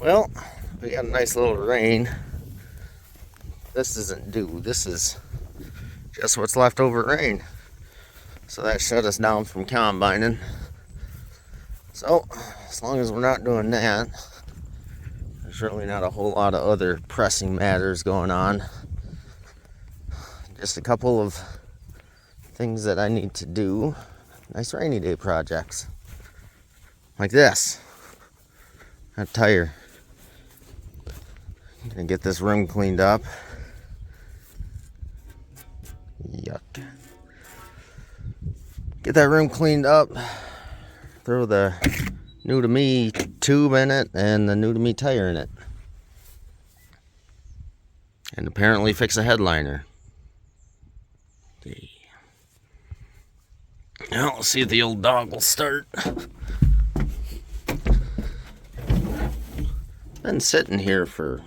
Well, we got a nice little rain. This isn't due. This is just what's left over rain. So that shut us down from combining. So, as long as we're not doing that, there's really not a whole lot of other pressing matters going on. Just a couple of things that I need to do. Nice rainy day projects. Like this. That tire. Gonna get this rim cleaned up. Yuck. Get that rim cleaned up. Throw the new to me tube in it and the new to me tire in it. And apparently fix a headliner. Now let's see if the old dog will start. Been sitting here for,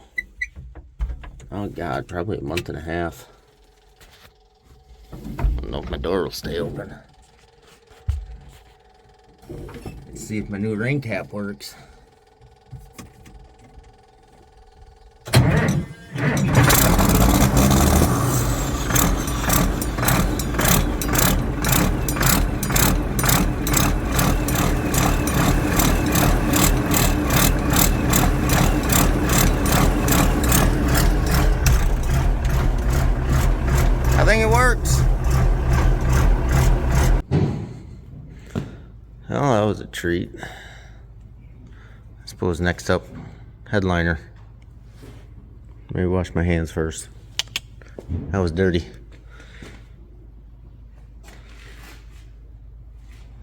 oh God, probably a month and a half. I don't know if my door will stay open. Let's see if my new rain cap works. I think it works. Well, that was a treat. I suppose next up, headliner. Maybe wash my hands first. That was dirty.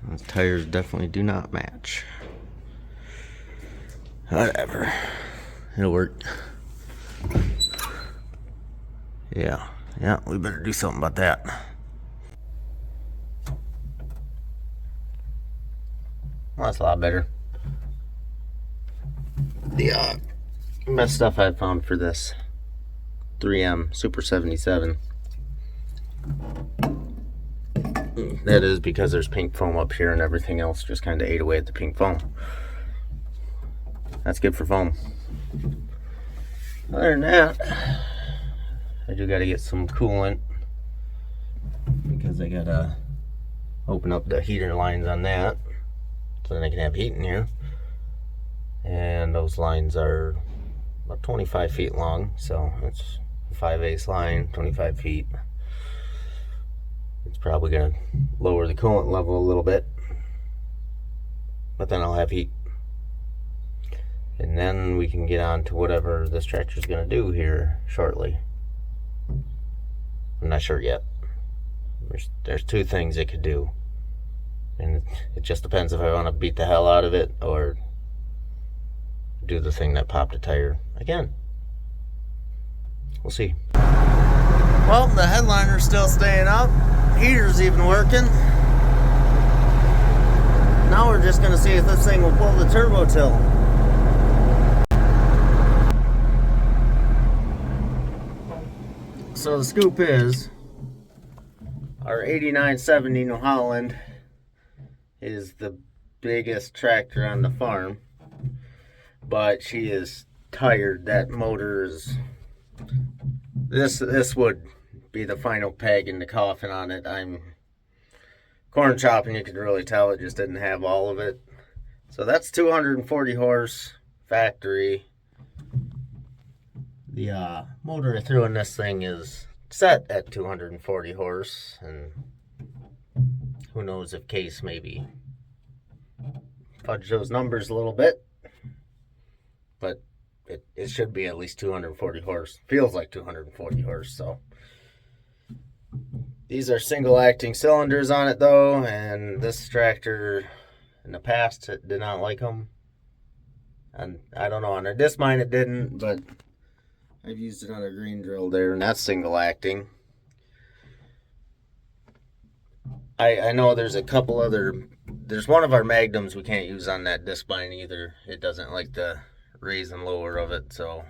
Those tires definitely do not match. Whatever. It'll work. Yeah, we better do something about that. Well, that's a lot better. The best stuff I've found for this 3M Super 77. That is because there's pink foam up here and everything else just kind of ate away at the pink foam. That's good for foam. Other than that, I do got to get some coolant because I got to open up the heater lines on that so then I can have heat in here. And those lines are about 25 feet long, so it's a 5/8 line, 25 feet. It's probably going to lower the coolant level a little bit, but then I'll have heat. And then we can get on to whatever this tractor's going to do here shortly. I'm not sure yet. There's two things it could do. And it just depends if I want to beat the hell out of it or do the thing that popped a tire again. We'll see. Well, the headliner's still staying up. Heater's even working. Now we're just going to see if this thing will pull the turbo till. So the scoop is, our 8970 New Holland is the biggest tractor on the farm, but she is tired. That motor is, this would be the final peg in the coffin on it. I'm corn chopping, you could really tell it just didn't have all of it. So that's 240 horse factory. The motor I threw in this thing is set at 240 horse, and who knows if Case maybe fudge those numbers a little bit, but it should be at least 240 horse. Feels like 240 horse. So these are single acting cylinders on it though, and this tractor in the past it did not like them, and I don't know, on this mine it didn't, but I've used it on a green drill there, and that's single acting. I know there's a couple other, there's one of our Magnums we can't use on that disc mine either. It doesn't like the raise and lower of it, so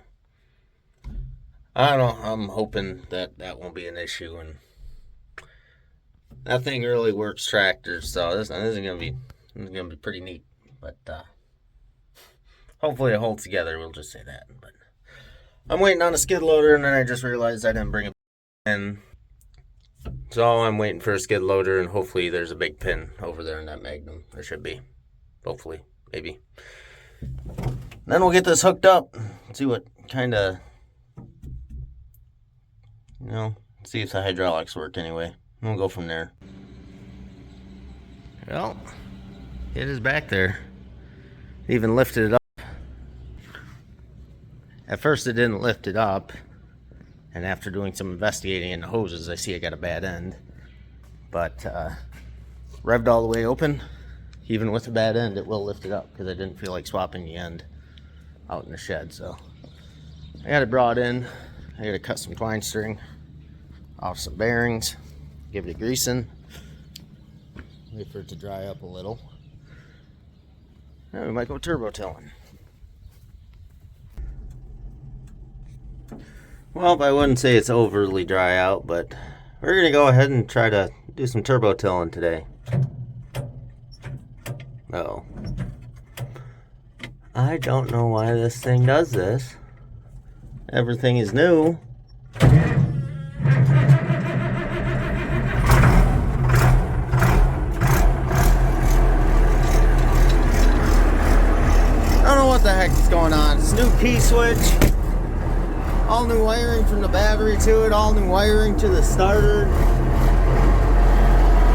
I don't know. I'm hoping that won't be an issue, and that thing really works tractors, so this is gonna be pretty neat. But hopefully it holds together. We'll just say that. But I'm waiting on a skid loader, and then I just realized I didn't bring it in. So I'm waiting for a skid loader, and hopefully there's a big pin over there in that Magnum. There should be. Hopefully. Maybe. Then we'll get this hooked up. See what kind of, see if the hydraulics work anyway. We'll go from there. Well, it is back there. Even lifted it up. At first it didn't lift it up. And after doing some investigating in the hoses, I see I got a bad end. But revved all the way open. Even with a bad end, it will lift it up because I didn't feel like swapping the end out in the shed. So I got it brought in. I got to cut some twine string off some bearings, give it a greasing, wait for it to dry up a little. Now we might go turbo tilling. Well, I wouldn't say it's overly dry out, but we're going to go ahead and try to do some turbo tilling today. Uh-oh. I don't know why this thing does this. Everything is new. I don't know what the heck is going on. It's a new key switch. All new wiring from the battery to it. All new wiring to the starter.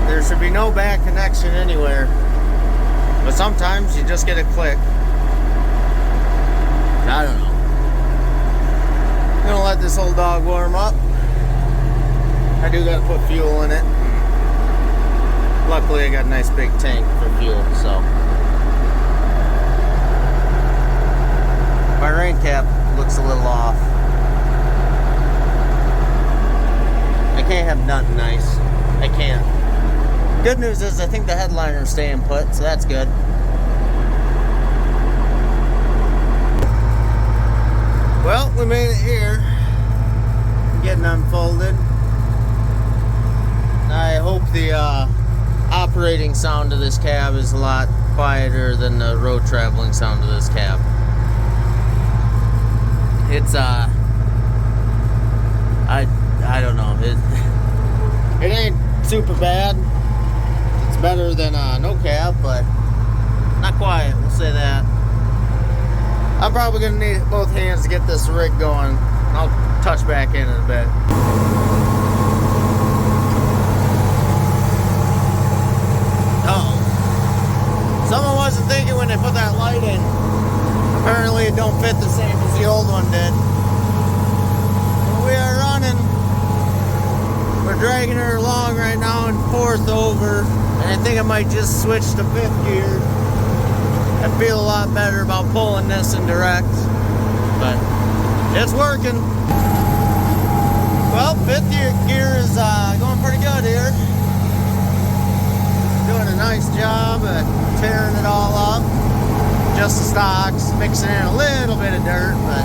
There should be no back connection anywhere. But sometimes you just get a click. I don't know. I'm gonna let this old dog warm up. I do gotta put fuel in it. Luckily I got a nice big tank for fuel, so. My rain cap looks a little off. I can't have nothing nice. I can't. Good news is I think the headliner's staying put, so that's good. Well, we made it here. Getting unfolded. I hope the operating sound of this cab is a lot quieter than the road traveling sound of this cab. It's I don't know. It ain't super bad. It's better than no cab, but not quiet. We'll say that. I'm probably gonna need both hands to get this rig going. I'll touch back in a bit. Uh-oh. Someone wasn't thinking when they put that light in. Apparently it don't fit the same as the old one did. We are running. We're dragging her along right now in 4th over. And I think I might just switch to 5th gear. I feel a lot better about pulling this in direct, but it's working. Well, 5th gear is going pretty good here. Doing a nice job at tearing it all up. Just the stocks, mixing in a little bit of dirt, but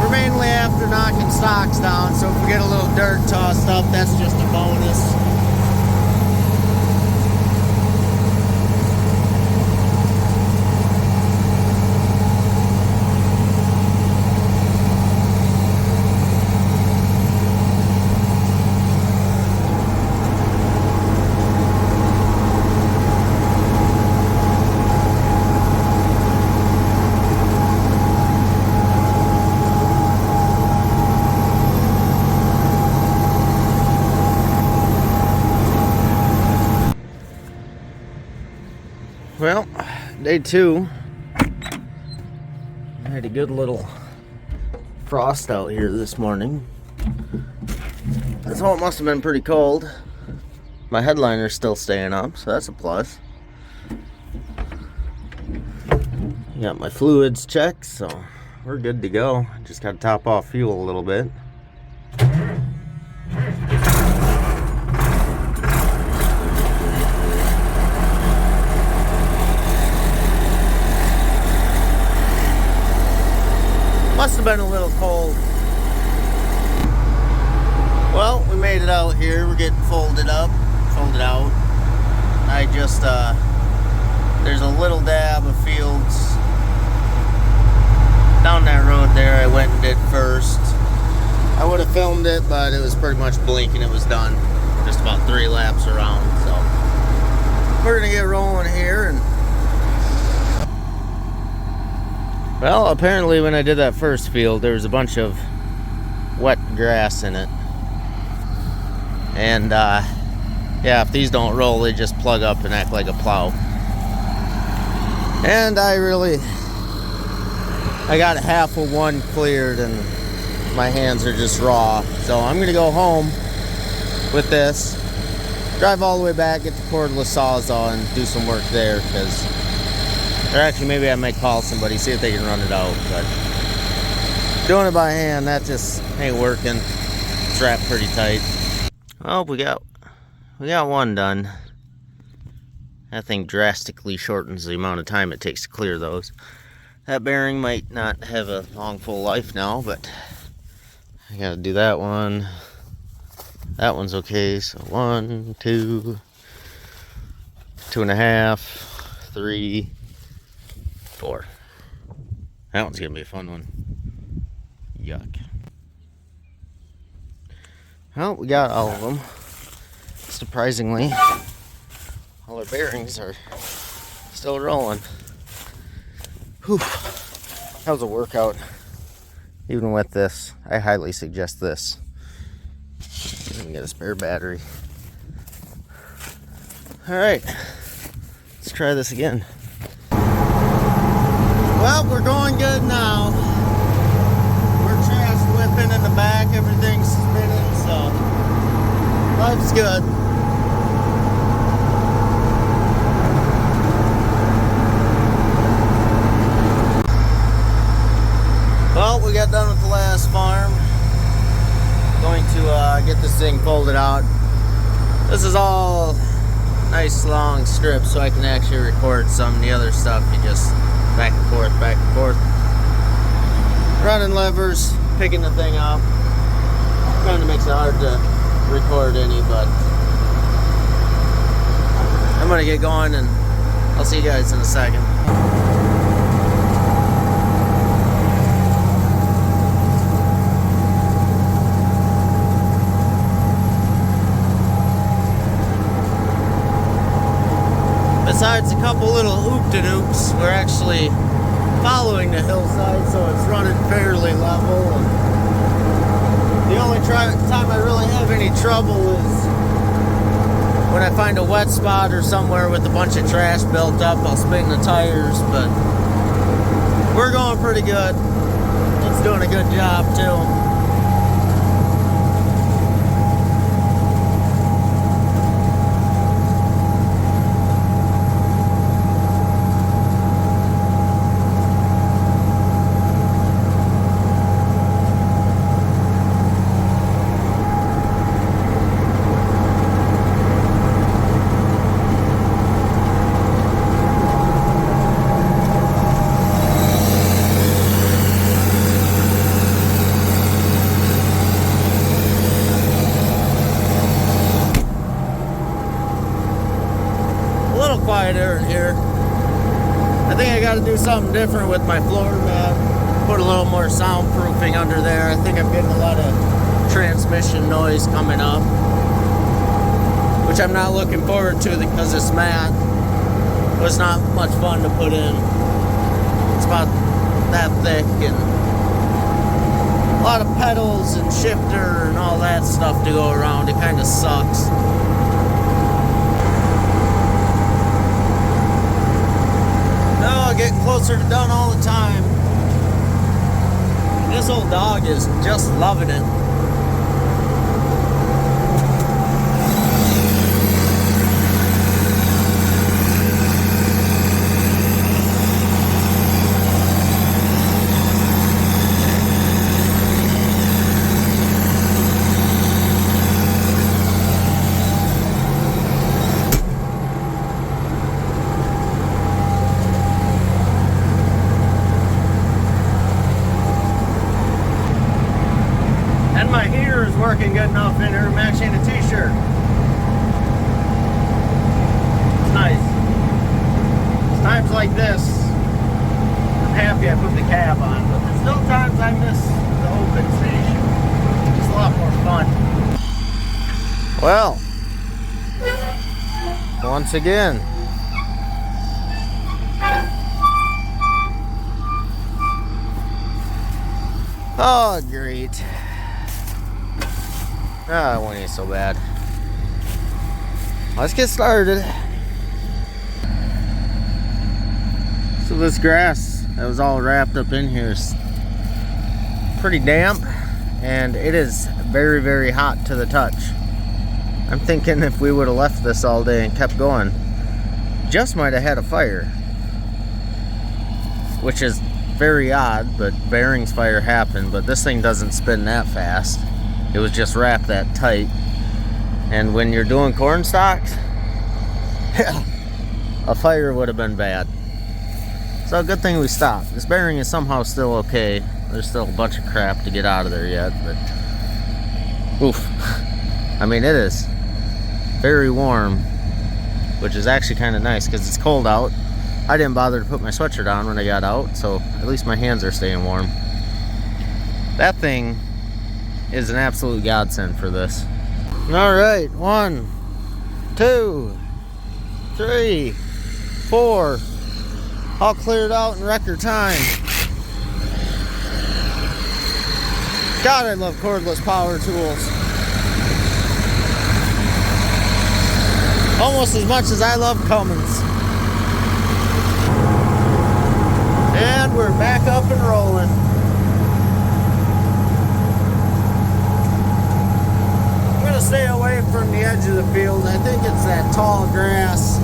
we're mainly after knocking stocks down, so if we get a little dirt tossed up, that's just a bonus. Well, day 2. I had a good little frost out here this morning. So it must have been pretty cold. My headliner's still staying up, so that's a plus. Got my fluids checked, so we're good to go. Just got to top off fuel a little bit. Must have been a little cold. Well, we made it out here. We're getting folded out. I just, there's a little dab of fields there I went and did first. I would have filmed it, but it was pretty much blinking. It was done. Just about 3 laps around. So we're gonna get rolling here. And well, apparently when I did that first field, there was a bunch of wet grass in it. And yeah, if these don't roll, they just plug up and act like a plow. And I got half of one cleared and my hands are just raw. So I'm gonna go home with this, drive all the way back, get the cordless sawzall and do some work there, because, or actually maybe I might call somebody, see if they can run it out. But doing it by hand, that just ain't working. It's wrapped pretty tight. Oh, we got one done. That thing drastically shortens the amount of time it takes to clear those. That bearing might not have a long full life now, but I gotta do that one. That one's okay, so 1, 2, 2.5, 3, 4. That one's gonna be a fun one. Yuck. Well, we got all of them. Surprisingly, all our bearings are still rolling. Whew. That was a workout. Even with this, I highly suggest this. Let me get a spare battery. Alright, let's try this again. Well, we're going good now. We're trash whipping in the back, everything's spinning, so life's good. Well, we got done with the last farm. Going to get this thing folded out. This is all nice long strips, so I can actually record some of the other stuff. You just back and forth, running levers, picking the thing up. Kind of makes it hard to record any, but I'm gonna get going and I'll see you guys in a second. Besides a couple little oop-de-doops, we're actually following the hillside, so it's running fairly level. And the only time I really have any trouble is when I find a wet spot or somewhere with a bunch of trash built up. I'll spin the tires, but we're going pretty good. It's doing a good job too. Quieter in here. I think I got to do something different with my floor mat. Put a little more soundproofing under there. I think I'm getting a lot of transmission noise coming up, which I'm not looking forward to because this mat was not much fun to put in. It's about that thick and a lot of pedals and shifter and all that stuff to go around. It kind of sucks. Getting closer to done all the time. This old dog is just loving it. Working good enough in her, matching a t-shirt. It's nice. It's times like this that happy I put the cab on, but there's still times I miss the open station. It's a lot more fun. Well, once again, oh great. Ah, it wasn't so bad. Let's get started. So this grass that was all wrapped up in here is pretty damp, and it is very, very hot to the touch. I'm thinking if we would have left this all day and kept going, just might have had a fire, which is very odd, but bearings fire happened. But this thing doesn't spin that fast. It was just wrapped that tight, and when you're doing corn stalks, a fire would have been bad. So good thing we stopped. This bearing is somehow still okay. There's still a bunch of crap to get out of there yet, but oof. I mean, it is very warm, which is actually kind of nice because it's cold out. I didn't bother to put my sweatshirt on when I got out, so at least my hands are staying warm. That thing is an absolute godsend for this. All right, 1, 2, 3, 4. All cleared out in record time. God, I love cordless power tools. Almost as much as I love Cummins. And we're back up and rolling. I'm gonna stay away from the edge of the field. I think it's that tall grass.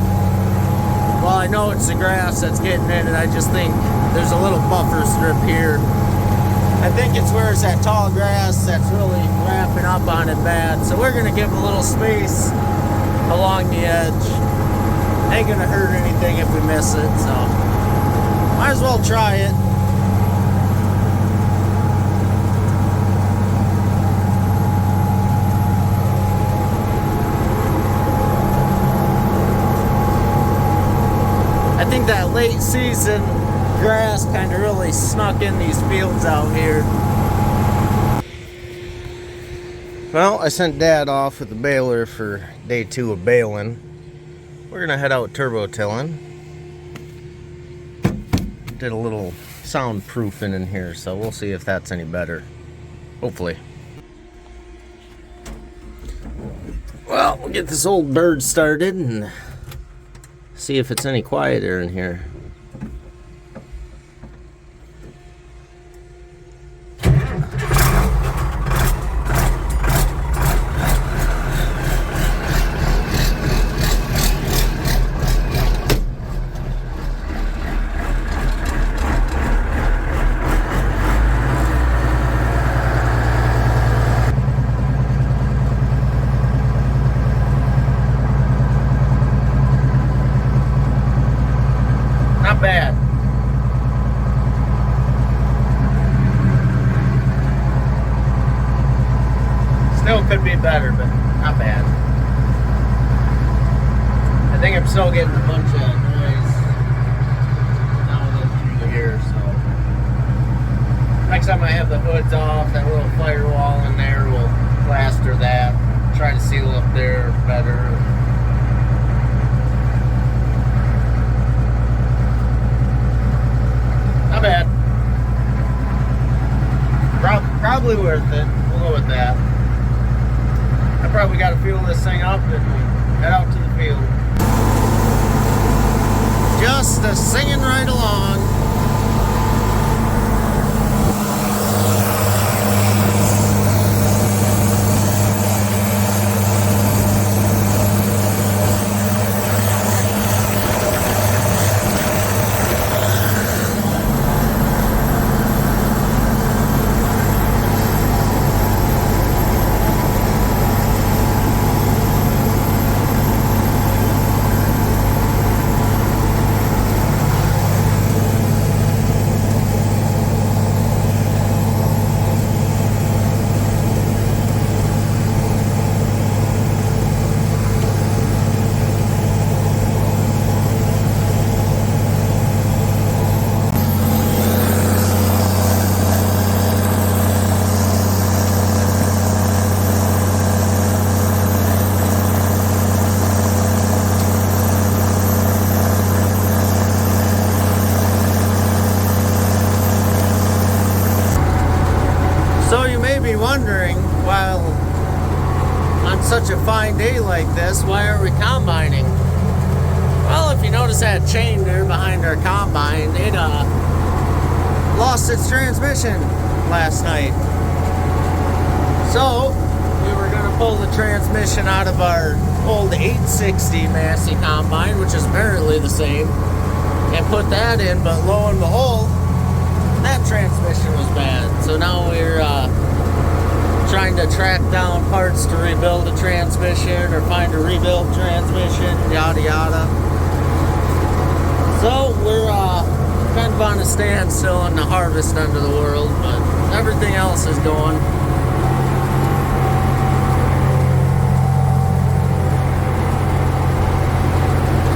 Well, I know it's the grass that's getting in it. I just think there's a little buffer strip here. I think it's where it's that tall grass that's really wrapping up on it bad. So we're gonna give a little space along the edge. Ain't gonna hurt anything if we miss it, so might as well try it. I think that late season grass kind of really snuck in these fields out here. Well, I sent Dad off with the baler for day 2 of baling. We're gonna head out turbo tilling. Did a little soundproofing in here, so we'll see if that's any better. Hopefully. Well, we'll get this old bird started and see if it's any quieter in here. Bad. Still could be better, but not bad. I think I'm still getting a bunch of noise down through here, so next time I have the hoods off, that little firewall in there, we'll plaster that, try to seal up there better. Not bad. Probably worth it. We'll go with that. I probably got to fuel this thing up and head out to the field. Just singing right along. wondering, while on such a fine day like this, why are we combining? Well, if you notice that chain there behind our combine, it lost its transmission last night. So we were going to pull the transmission out of our old 860 Massey combine, which is apparently the same, and put that in, but lo and behold, that transmission was bad. So now we're trying to track down parts to rebuild a transmission or find a rebuilt transmission, yada yada. So we're kind of on a standstill in the harvest end of the world, but everything else is going.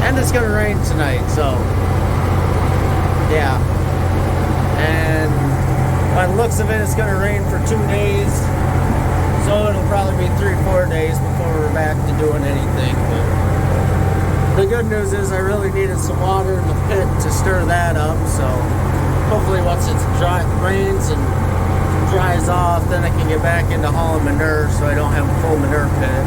And it's gonna rain tonight, so yeah. And by the looks of it, it's gonna rain for 2 days. So it'll probably be 3-4 days before we're back to doing anything. But the good news is I really needed some water in the pit to stir that up. So hopefully once it rains and dries off, then I can get back into hauling manure so I don't have a full manure pit.